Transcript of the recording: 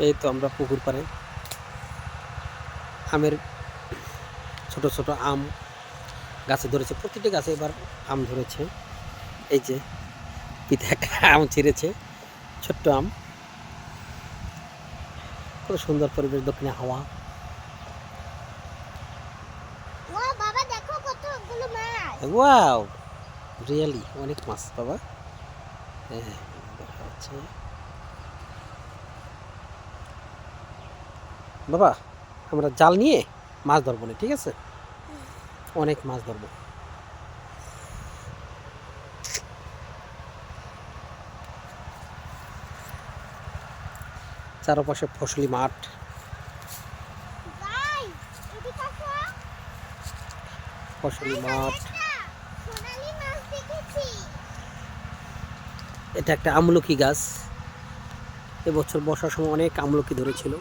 এই তো আমরা পুকুর পাড়ে আমের ছোট ছোট আম গাছে ধরেছে, প্রতিটি গাছে এবার আম ধরেছে। এই যে পিঠে একটা আম ছিঁড়েছে, ছোট্ট আম। কত সুন্দর পরিবেশ, দক্ষিণে হাওয়া। ওয়াও, রিয়েলি অনেক মাছ বাবা। হ্যাঁ, দেখা যাচ্ছে বাবা। আমরা জাল নিয়ে মাছ ধরবো না, ঠিক আছে? অনেক মাছ ধরবো। চারপাশে ফসলি মাঠ। ফসলি মাঠ। এটা একটা আমলকি গাছ। এবছর বর্ষার সময় অনেক আমলকি ধরেছিল।